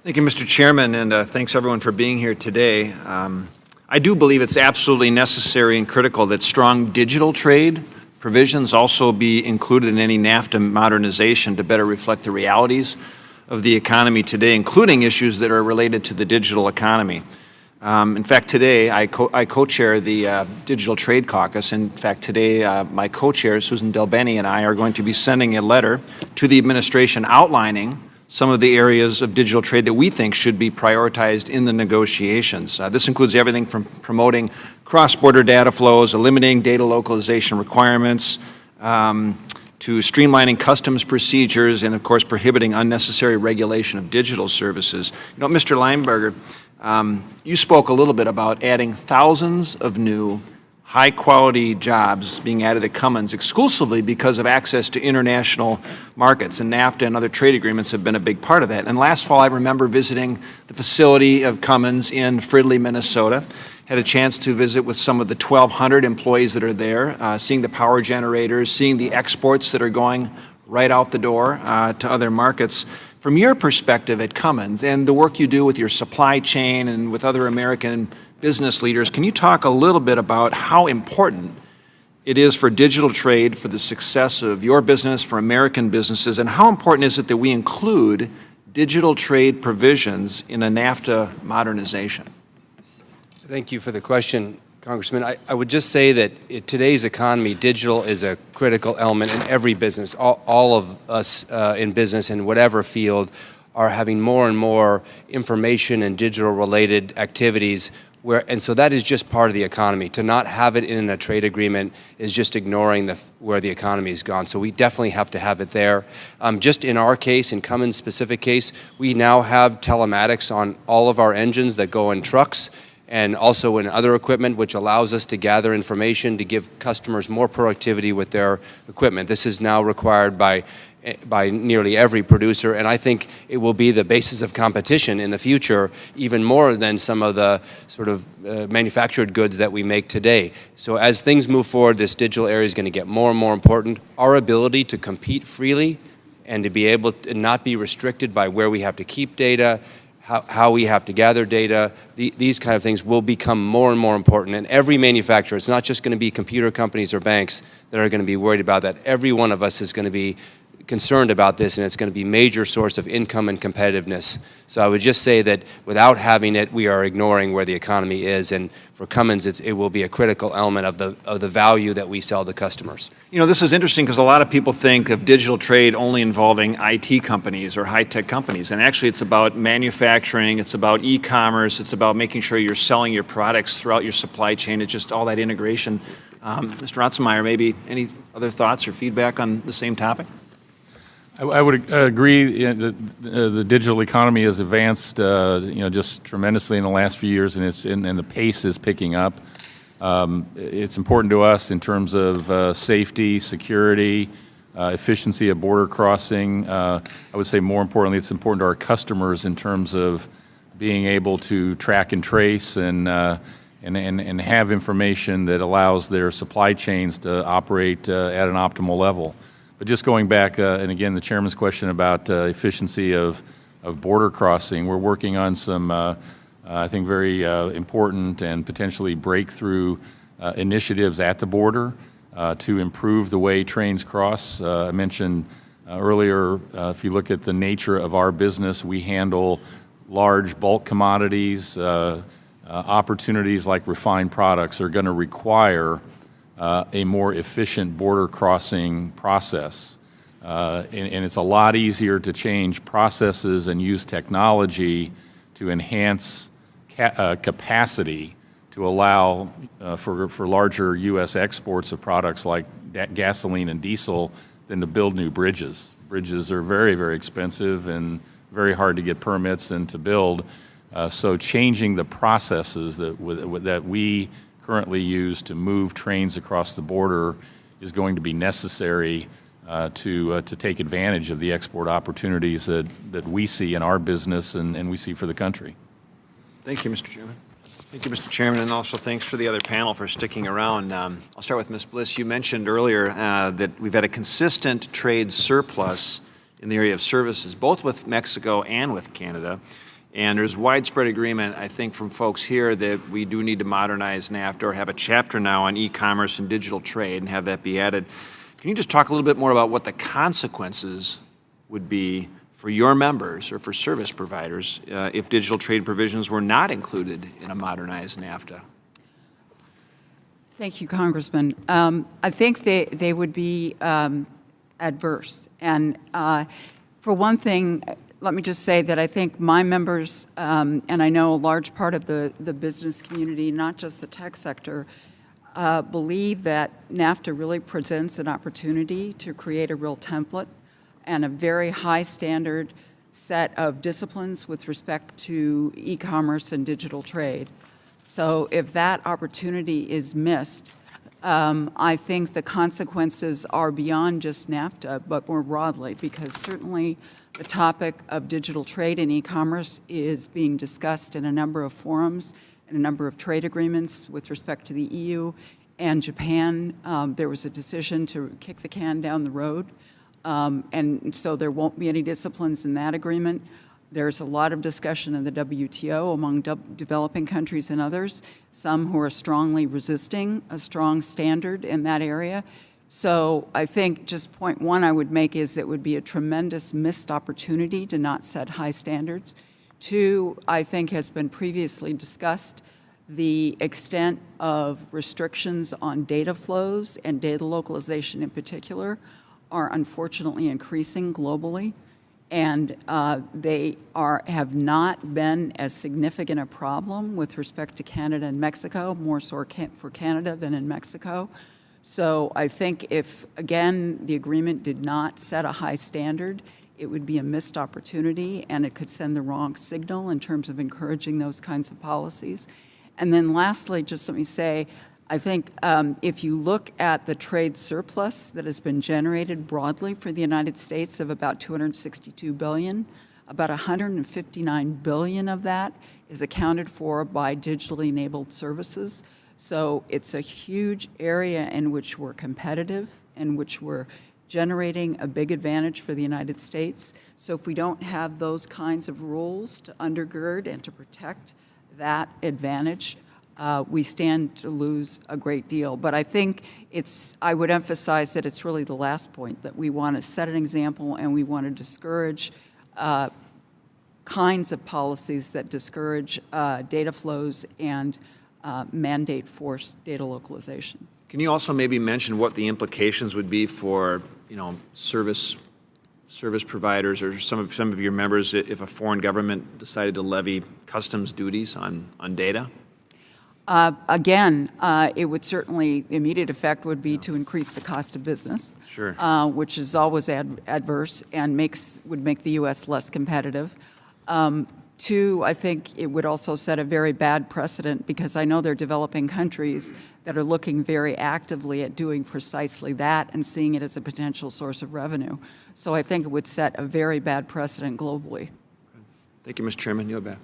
Thank you, Mr. Chairman, and thanks everyone for being here today. I do believe it's absolutely necessary and critical that strong digital trade provisions also be included in any NAFTA modernization to better reflect the realities of the economy today, including issues that are related to the digital economy. In fact, today I co-chair the Digital Trade Caucus. In fact, today my co-chair, Susan Delbeni, and I are going to be sending a letter to the administration outlining some of the areas of digital trade that we think should be prioritized in the negotiations. This includes everything from promoting cross-border data flows, eliminating data localization requirements, to streamlining customs procedures, and of course prohibiting unnecessary regulation of digital services. You know, Mr. Lineberger, you spoke a little bit about adding thousands of new high-quality jobs being added at Cummins exclusively because of access to international markets, and NAFTA and other trade agreements have been a big part of that. And last fall, I remember visiting the facility of Cummins in Fridley, Minnesota. Had a chance to visit with some of the 1,200 employees that are there, seeing the power generators, seeing the exports that are going right out the door to other markets. From your perspective at Cummins and the work you do with your supply chain and with other American business leaders, can you talk a little bit about how important it is for digital trade, for the success of your business, for American businesses, and how important is it that we include digital trade provisions in a NAFTA modernization? Thank you for the question, Congressman. I would just say that in today's economy, digital is a critical element in every business. All of us in business in whatever field are having more and more information and digital-related activities, and so that is just part of the economy. To not have it in a trade agreement is just ignoring where the economy has gone. So we definitely have to have it there. Just in our case, in Cummins' specific case, we now have telematics on all of our engines that go in trucks and also in other equipment, which allows us to gather information to give customers more productivity with their equipment. This is now required by nearly every producer, and I think it will be the basis of competition in the future, even more than some of the sort of manufactured goods that we make today. So as things move forward, this digital area is going to get more and more important. Our ability to compete freely and to be able to not be restricted by where we have to keep data, how we have to gather data, these kind of things will become more and more important. And every manufacturer, it's not just going to be computer companies or banks that are going to be worried about that. Every one of us is going to be concerned about this, and it's going to be a major source of income and competitiveness. So I would just say that without having it, we are ignoring where the economy is, and for Cummins, it will be a critical element of the value that we sell to customers. You know, this is interesting because a lot of people think of digital trade only involving IT companies or high-tech companies, and actually it's about manufacturing, it's about e-commerce, it's about making sure you're selling your products throughout your supply chain. It's just all that integration. Mr. Rotzenmeier, maybe any other thoughts or feedback on the same topic? I would agree the digital economy has advanced, just tremendously in the last few years, and the pace is picking up. It's important to us in terms of safety, security, efficiency of border crossing. I would say more importantly, it's important to our customers in terms of being able to track and trace and have information that allows their supply chains to operate at an optimal level. But just going back, and again, the Chairman's question about efficiency of border crossing, we're working on some, I think, very important and potentially breakthrough initiatives at the border to improve the way trains cross. I mentioned earlier, if you look at the nature of our business, we handle large bulk commodities. Opportunities like refined products are going to require a more efficient border crossing process. And it's a lot easier to change processes and use technology to enhance capacity to allow for larger U.S. exports of products like gasoline and diesel than to build new bridges. Bridges are very, very expensive and very hard to get permits and to build. So changing the processes that we currently use to move trains across the border is going to be necessary to take advantage of the export opportunities that we see in our business and we see for the country. Thank you, Mr. Chairman. Thank you, Mr. Chairman, and also thanks for the other panel for sticking around. I'll start with Ms. Bliss. You mentioned earlier that we've had a consistent trade surplus in the area of services, both with Mexico and with Canada. And there's widespread agreement, I think, from folks here that we do need to modernize NAFTA or have a chapter now on e-commerce and digital trade and have that be added. Can you just talk a little bit more about what the consequences would be for your members or for service providers if digital trade provisions were not included in a modernized NAFTA? Thank you, Congressman. I think they would be adverse. And for one thing, let me just say that I think my members, and I know a large part of the business community, not just the tech sector, believe that NAFTA really presents an opportunity to create a real template and a very high standard set of disciplines with respect to e-commerce and digital trade. So if that opportunity is missed, I think the consequences are beyond just NAFTA, but more broadly, because certainly the topic of digital trade and e-commerce is being discussed in a number of forums and a number of trade agreements with respect to the EU and Japan. There was a decision to kick the can down the road, and so there won't be any disciplines in that agreement. There's a lot of discussion in the WTO among developing countries and others, some who are strongly resisting a strong standard in that area. So I think just point one I would make is it would be a tremendous missed opportunity to not set high standards. Two, I think has been previously discussed, the extent of restrictions on data flows and data localization in particular are unfortunately increasing globally. And they have not been as significant a problem with respect to Canada and Mexico, more so for Canada than in Mexico. So I think if, again, the agreement did not set a high standard, it would be a missed opportunity and it could send the wrong signal in terms of encouraging those kinds of policies. And then lastly, just let me say, I think if you look at the trade surplus that has been generated broadly for the United States of about $262 billion, about $159 billion of that is accounted for by digitally enabled services. So it's a huge area in which we're competitive, in which we're generating a big advantage for the United States. So if we don't have those kinds of rules to undergird and to protect that advantage, we stand to lose a great deal. But I think I would emphasize that it's really the last point, that we want to set an example and we want to discourage kinds of policies that discourage data flows and mandate forced data localization. Can you also maybe mention what the implications would be for, service providers or some of your members if a foreign government decided to levy customs duties on data? Again, it would certainly, the immediate effect would be to increase the cost of business, sure. Which is always adverse and would make the U.S. less competitive. Two, I think it would also set a very bad precedent because I know there are developing countries that are looking very actively at doing precisely that and seeing it as a potential source of revenue. So I think it would set a very bad precedent globally. Thank you, Mr. Chairman. You're back.